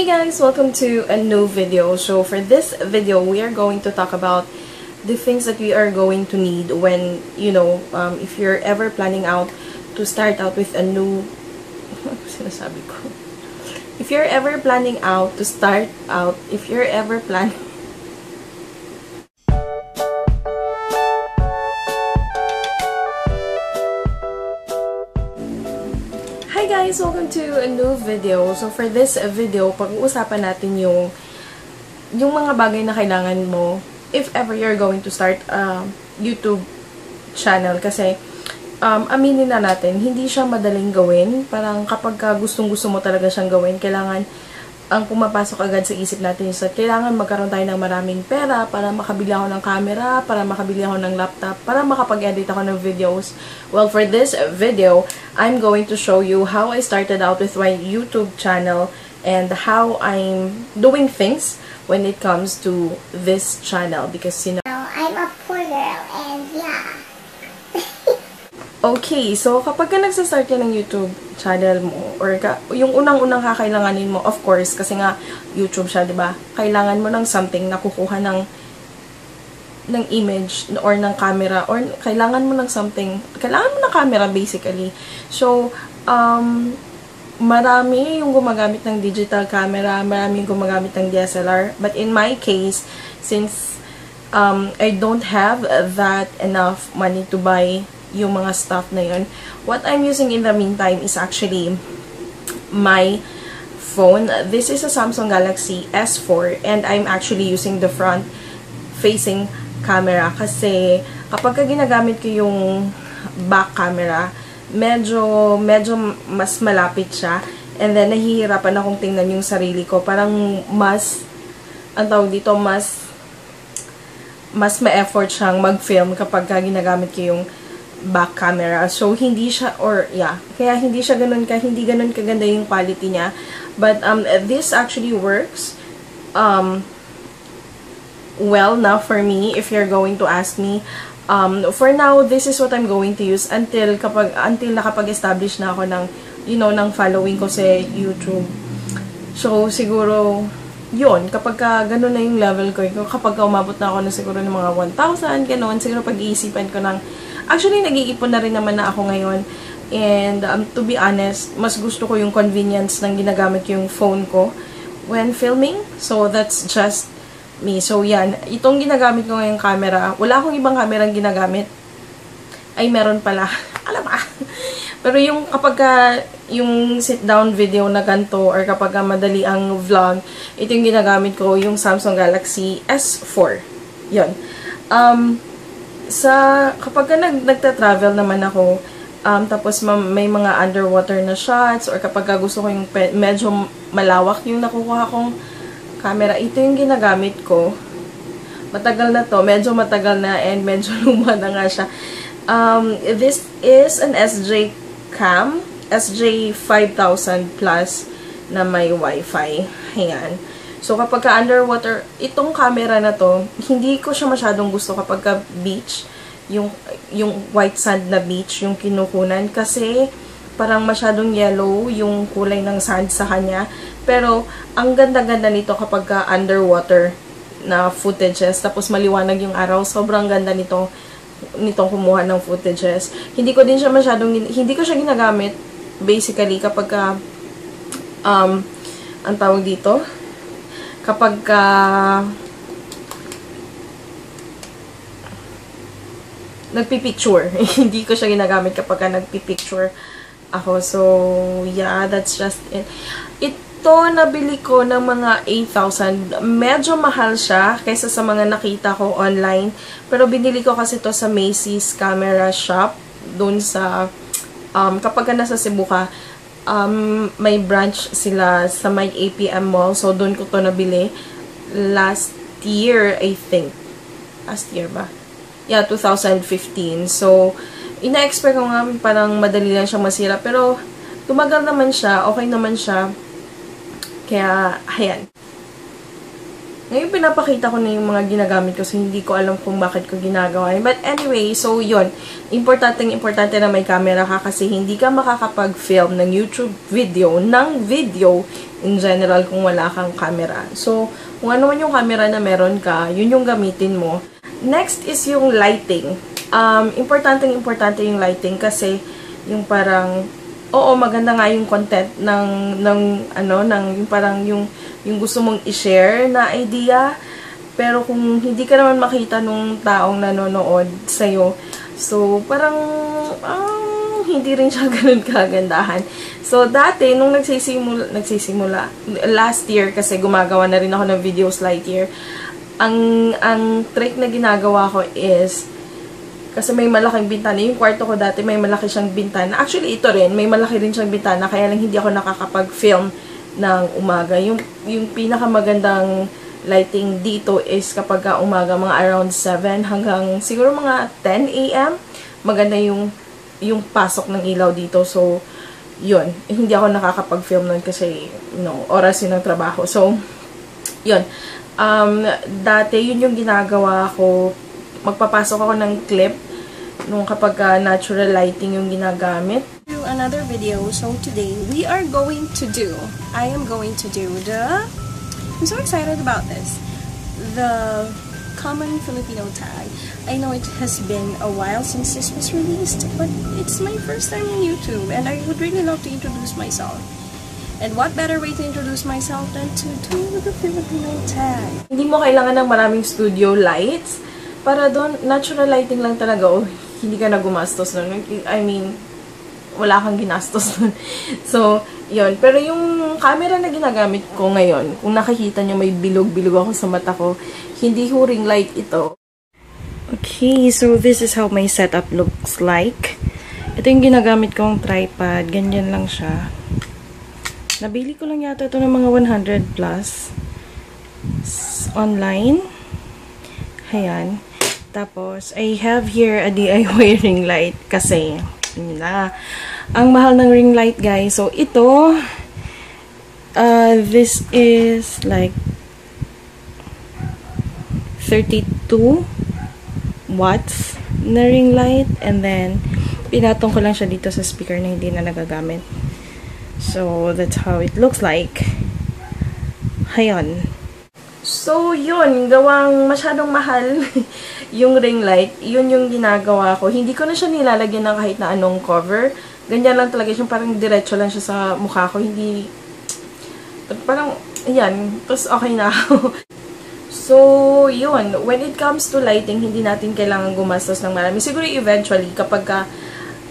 Hey guys, welcome to a new video. So for this video, we are going to talk about the things that we are going to need when, if you're ever planning out to start out with a new, sinasabi ko. If you're ever planning out to start out, if you're ever planning, Hi guys! Welcome to a new video. So for this video, pag-uusapan natin yung mga bagay na kailangan mo if ever you're going to start a YouTube channel. Kasi, aminin na natin, hindi siya madaling gawin. Parang kapag gustong-gusto mo talaga siyang gawin, kailangan ang pumapasok agad sa isip natin is that kailangan magkaroon tayo ng maraming pera para makabili ako ng camera, para makabili ako ng laptop, para makapag-edit ako ng videos. Well, for this video, I'm going to show you how I started out with my YouTube channel and how I'm doing things when it comes to this channel because, I'm a poor girl and yeah. Okay, so kapag ka nagsastart ka ng YouTube channel mo, or yung unang-unang kakailanganin mo, of course, kasi nga YouTube siya, di ba? Kailangan mo ng something na kukuha ng image or ng camera, or kailangan mo ng something, kailangan mo ng camera basically. So, marami yung gumagamit ng digital camera, marami yung gumagamit ng DSLR. But in my case, since I don't have that enough money to buy yung mga stuff na yun, what I'm using in the meantime is actually my phone. This is a Samsung Galaxy S4 and I'm actually using the front facing camera kasi kapag ginagamit ko yung back camera, medyo mas malapit siya and then nahihirapan akong tingnan yung sarili ko. Parang mas, ang tawag dito, mas ma-effort siyang mag-film kapag ginagamit ko yung back camera. So, hindi siya, kaya hindi siya hindi ganun kaganda yung quality niya. But, this actually works, well now for me, if you're going to ask me. For now, this is what I'm going to use until nakapag-establish na ako ng, ng following ko sa YouTube. So, siguro, yun, kapag ganun na yung level ko, kapag umabot na ako na siguro ng mga 1,000, ganun, siguro pag-iisipan ko ng, actually, nag-iipon na rin naman na ako ngayon. And, to be honest, mas gusto ko yung convenience ng ginagamit yung phone ko when filming. So, that's just me. So, yan. Itong ginagamit ko ngayong camera, wala akong ibang camera ginagamit. Ay, meron pala. Alam ba? Pero yung kapag yung sit-down video na ganito or kapag madali ang vlog, ito yung ginagamit ko, yung Samsung Galaxy S4. Yun. Kapag nagta-travel naman ako, tapos may mga underwater na shots, or kapag gusto ko yung medyo malawak yung nakukuha kong camera, ito yung ginagamit ko. Matagal na to, medyo matagal na, and medyo luma na nga siya. This is an SJ Cam, SJ 5000 Plus na may Wi-Fi. Ayan. So, kapag underwater, itong camera na to, hindi ko siya masyadong gusto kapag beach, yung white sand na beach, yung kinukunan, kasi parang masyadong yellow yung kulay ng sand sa kanya. Pero, ang ganda-ganda nito kapag underwater na footages, tapos maliwanag yung araw, sobrang ganda nitong kumuha ng footages. Hindi ko siya ginagamit, basically, kapag ang tawag dito, kapag nagpipicture. Hindi ko siya ginagamit kapag nagpipicture ako. So, yeah, that's just it. Ito, nabili ko ng mga 8,000. Medyo mahal siya kaysa sa mga nakita ko online. Pero binili ko kasi ito sa Macy's Camera Shop. Doon sa, kapag nasa Cebu ka, may branch sila sa may APM Mall. So, doon ko to nabili. Last year, I think. Last year ba? Yeah, 2015. So, ina-expect ko nga parang madali lang siyang masira. Pero, tumagal naman siya. Okay naman siya. Kaya, ayan. Ngayon, pinapakita ko na yung mga ginagamit ko, so hindi ko alam kung bakit ko ginagawa. But anyway, so yun. Importante na may camera ka kasi hindi ka makakapag-film ng YouTube video, in general kung wala kang camera. So, kung ano man yung camera na meron ka, yun yung gamitin mo. Next is yung lighting. Importante yung lighting kasi yung parang, oo, maganda nga yung content yung parang yung gusto mong i-share na idea. Pero kung hindi ka naman makita nung taong nanonood sa'yo, so parang hindi rin siya ganun kagandahan. So dati, nung nagsisimula, last year kasi gumagawa na rin ako ng videos light year, ang trick na ginagawa ko is, kasi may malaking bintana. Yung kwarto ko dati, may malaki siyang bintana. Actually, ito rin, may malaki rin siyang bintana, kaya lang hindi ako nakakapag-film ng umaga. Yung pinakamagandang lighting dito is kapag umaga, mga around 7 hanggang siguro mga 10 a.m. Maganda yung pasok ng ilaw dito. So, yun. Hindi ako nakakapag-film nun kasi, oras yun ng trabaho. So, yun. Dati, yun yung ginagawa ko. Magpapasok ako ng clip nung kapag natural lighting yung ginagamit. Another video. So today I am going to do I'm so excited about this. The common Filipino tag. I know it has been a while since this was released, but it's my first time on YouTube and I would really love to introduce myself. And what better way to introduce myself than to do the Filipino tag? Hindi mo kailangan ng maraming studio lights. Para doon, natural lighting lang talaga. Hindi ka na gumastos nun. I mean, wala kang ginastos nun. So, yun. Pero yung camera na ginagamit ko ngayon, kung nakikita nyo may bilog-bilog ako sa mata ko, hindi ho ring light ito. Okay, so this is how my setup looks like. Ito yung ginagamit kong tripod. Ganyan lang siya. Nabili ko lang yata ito ng mga 100 plus online. Ayan. Tapos, I have here a DIY ring light kasi, ang mahal ng ring light, guys. So, ito, this is like 32 watts na ring light. And then, pinatong ko lang siya dito sa speaker na hindi na nagagamit. So, that's how it looks like. Ayan. So, yun. Gawang masyadong mahal yung ring light. Yun yung ginagawa ko. Hindi ko na siya nilalagyan ng kahit na anong cover. Ganyan lang talaga siya. Parang diretso lang siya sa mukha ko. Hindi, parang, ayan. Tapos, okay na ako. So, yun. When it comes to lighting, hindi natin kailangan gumastos ng marami. Siguro, eventually, kapag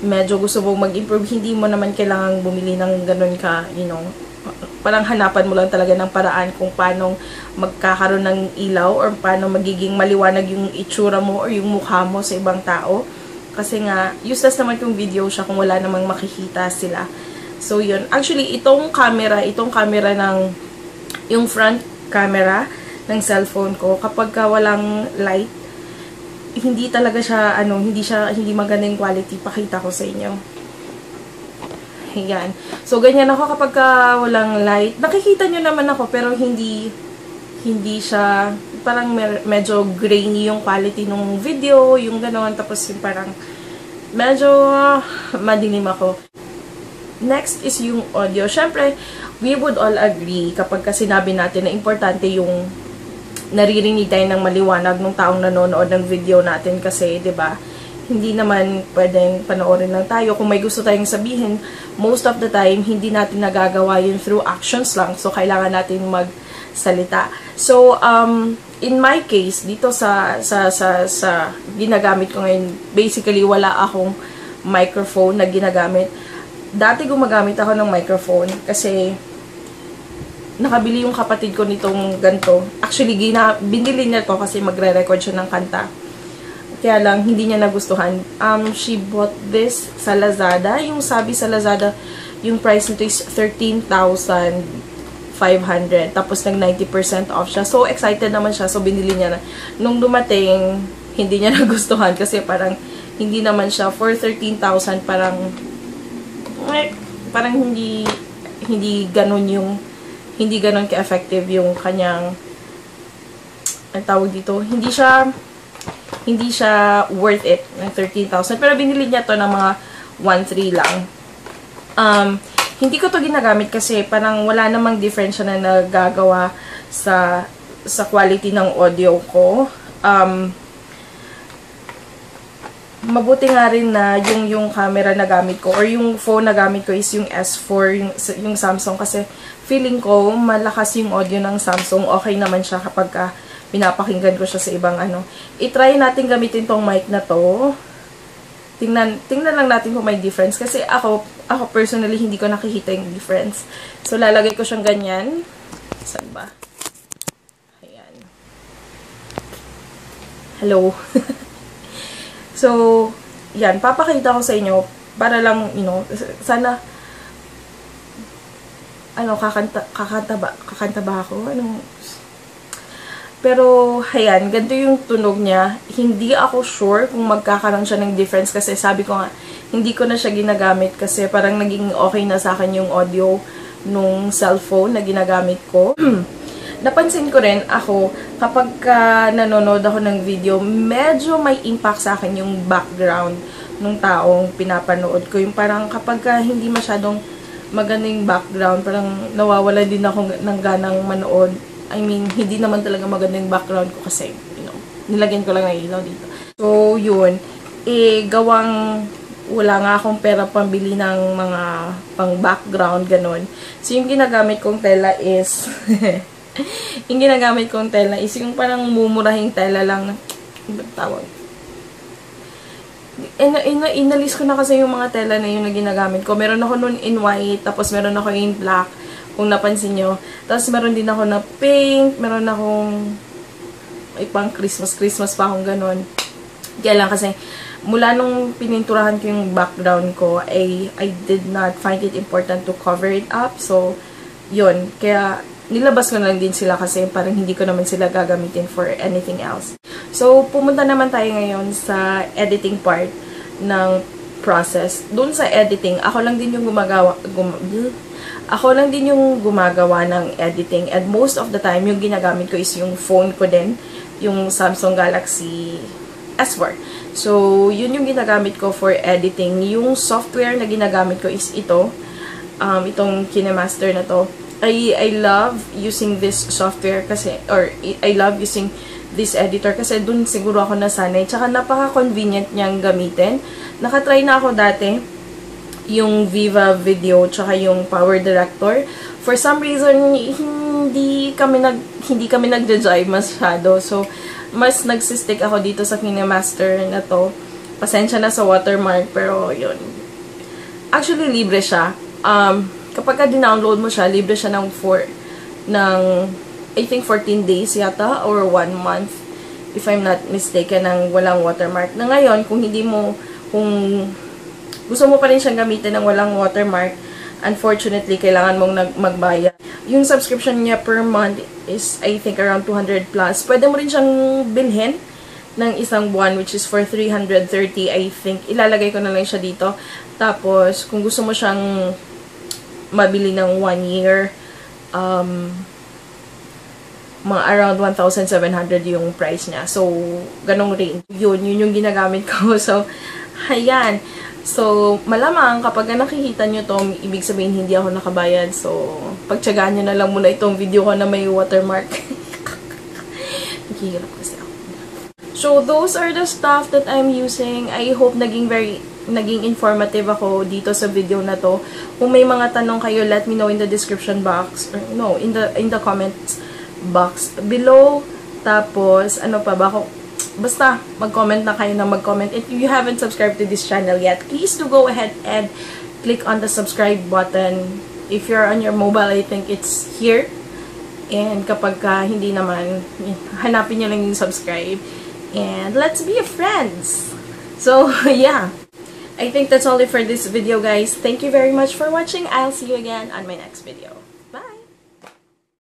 medyo gusto mong mag-improve, hindi mo naman kailangan bumili ng ganun ka, parang hanapan mo lang talaga ng paraan kung paano magkakaroon ng ilaw or paano magiging maliwanag yung itsura mo or yung mukha mo sa ibang tao. Kasi nga, useless naman yung video siya kung wala namang makikita sila. So, yun. Actually, itong camera ng, yung front camera ng cellphone ko, kapag walang light, hindi talaga siya, hindi magandang quality. Pakita ko sa inyo. Ayan. So, ganyan ako kapag walang light. Nakikita nyo naman ako, pero hindi siya, parang medyo grainy yung quality ng video, yung gano'n. Tapos yung parang, medyo madilim ako. Next is yung audio. Siyempre, we would all agree kapag sinabi natin na importante yung naririnig tayo ng maliwanag ng taong nanonood ng video natin kasi, 'di ba? Hindi naman pwedeng panoorin lang tayo. Kung may gusto tayong sabihin, most of the time, hindi natin nagagawa yun through actions lang. So, kailangan natin magsalita. So, in my case, dito sa ginagamit ko ngayon, basically, wala akong microphone na ginagamit. Dati gumagamit ako ng microphone kasi nakabili yung kapatid ko nitong ganito. Actually, binili niya to kasi magre-record siya ng kanta. Kaya lang, hindi niya nagustuhan. She bought this sa Lazada. Yung sabi sa Lazada, yung price nito is 13,500. Tapos, nag 90% off siya. So, excited naman siya. So, binili niya na. Nung dumating, hindi niya nagustuhan. Kasi parang, hindi naman siya. For 13,000, parang hindi ganun ka-effective yung kanyang, ang tawag dito, hindi siya worth it ng 13,000. Pero binili niya to ng mga 1,300 lang. Hindi ko to ginagamit kasi parang wala namang difference na nagagawa sa quality ng audio ko. Mabuti nga rin na yung camera na gamit ko or yung phone na gamit ko is yung S4, yung Samsung, kasi feeling ko malakas yung audio ng Samsung. Okay naman siya kapag pinapakinggan ko siya sa ibang ano. I-try natin gamitin tong mic na to. Tingnan lang natin kung may difference. Kasi ako personally, hindi ko nakikita yung difference. So, lalagay ko siyang ganyan. Saan ba? Ayan. Hello. So, yan. Papakita ko sa inyo para lang, you know, sana, ano, kakanta ba ako? Ano? Pero, ayan, ganito yung tunog niya. Hindi ako sure kung magkakaroon siya ng difference kasi sabi ko nga, hindi ko na siya ginagamit kasi parang naging okay na sa akin yung audio nung cellphone na ginagamit ko. Napansin ko rin ako, kapag nanonood ako ng video, medyo may impact sa akin yung background nung taong pinapanood ko. Yung parang kapag hindi masyadong maganda yung background, parang nawawala din ako ng ganang manood. I mean, hindi naman talaga maganda yung background ko kasi, you know, nilagyan ko lang ng ilaw dito. So, yun. Gawang wala nga akong pera pambili ng mga pang background, ganun. So, yung ginagamit kong tela is, yung parang mumurahing tela lang, tawag. Inalis ko na kasi yung mga tela na yun na ginagamit ko. Meron ako nun in white, tapos meron ako in black, kung napansin nyo. Tapos, meron din ako na pink. Meron akong pang Christmas pa akong ganun. Kaya lang kasi, mula nung pininturahan ko yung background ko, I did not find it important to cover it up. So, yun. Kaya, nilabas ko na lang din sila kasi parang hindi ko naman sila gagamitin for anything else. So, pumunta naman tayo ngayon sa editing part ng process. Doon sa editing, ako lang din yung gumagawa ng editing, and most of the time, yung ginagamit ko is yung phone ko din, yung Samsung Galaxy S4. So, yun yung ginagamit ko for editing. Yung software na ginagamit ko is ito, itong KineMaster na to. I love using this software kasi, or I love using this editor kasi dun siguro ako nasanay. Tsaka napaka-convenient niyang gamitin. Nakatry na ako dati yung Viva Video tsaka yung Power Director. For some reason, hindi kami nagja-jive masyado. So, mas nagsistick ako dito sa KineMaster na to. Pasensya na sa watermark, pero yun. Actually, libre siya. Kapag ka-download mo siya, libre siya ng I think 14 days yata, or 1 month, if I'm not mistaken, ng walang watermark. Na ngayon, kung gusto mo pa rin siyang gamitin ng walang watermark, unfortunately, kailangan mong magbayad. Yung subscription niya per month is, I think, around 200 plus. Pwede mo rin siyang bilhin ng isang buwan, which is for 330, I think. Ilalagay ko na lang siya dito. Tapos, kung gusto mo siyang mabili ng 1 year, mga around 1,700 yung price niya. So, ganong range. Yun yung ginagamit ko. So, ayan. So, malamang kapag nakikita nyo to, ibig sabihin hindi ako nakabayad. So, pagtsagaan nyo na lang muna itong video ko na may watermark. Naghihirap kasi ako. So, those are the stuff that I'm using. I hope naging informative ako dito sa video na to. Kung may mga tanong kayo, let me know in the description box. Or, no, in the comments box below. Tapos, ano pa ba ako? Basta, mag-comment na kayo na mag-comment. If you haven't subscribed to this channel yet, please do go ahead and click on the subscribe button. If you're on your mobile, I think it's here. And kapag hindi naman, hanapin nyo lang yung subscribe. And let's be friends! So, yeah. I think that's all it for this video, guys. Thank you very much for watching. I'll see you again on my next video.